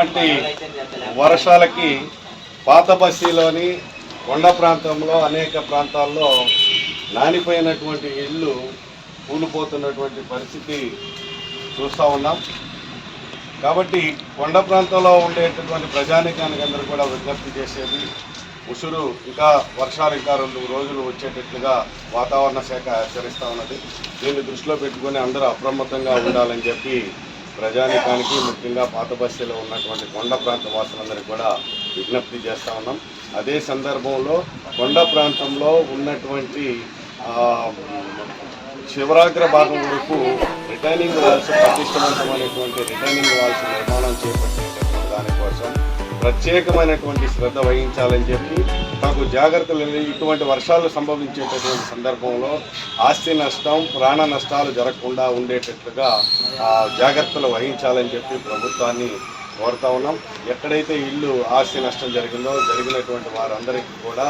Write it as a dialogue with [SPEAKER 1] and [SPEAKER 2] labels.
[SPEAKER 1] కురిసినటువంటి వర్షాలకి పాత బస్తీలోని కొండ ప్రాంతంలో అనేక ప్రాంతాల్లో నానిపోయినటువంటి ఇళ్ళు కూలిపోతున్నటువంటి పరిస్థితి చూస్తూ ఉన్నాం. కాబట్టి కొండ ప్రాంతంలో ఉండేటటువంటి ప్రజానికానికి అందరూ కూడా విజ్ఞప్తి చేసేది, ఉసురు వర్షాలు ఇంకా 2 రోజులు వచ్చేటట్లుగా వాతావరణ శాఖ హెచ్చరిస్తూ ఉన్నది. దీన్ని దృష్టిలో పెట్టుకొని అందరూ అప్రమత్తంగా ఉండాలని చెప్పి ప్రజానికానికి, ముఖ్యంగా పాత బస్తీలో ఉన్నటువంటి కొండ ప్రాంత వాసులందరికీ కూడా విజ్ఞప్తి చేస్తూ ఉన్నాం. అదే సందర్భంలో కొండ ప్రాంతంలో ఉన్నటువంటి శివరాగ్ర భాగం వరకు రిటైనింగ్ వాల్స్, పటిష్టవంతమైనటువంటి రిటైనింగ్ వాల్స్ నిర్మాణం చేపట్టేటటువంటి దానికోసం ప్రత్యేకమైనటువంటి శ్రద్ధ వహించాలని చెప్పి తగు జాగ్రత్తలు, ఇటువంటి వర్షాలు సంభవించేటటువంటి సందర్భంలో ఆస్తి నష్టం, ప్రాణ నష్టాలు జరగకుండా ఉండేటట్లుగా జాగ్రత్తలు వహించాలని చెప్పి ప్రభుత్వాన్ని కోరుతా ఉన్నాం. ఎక్కడైతే ఇల్లు ఆస్తి నష్టం జరిగినటువంటి వారందరికీ కూడా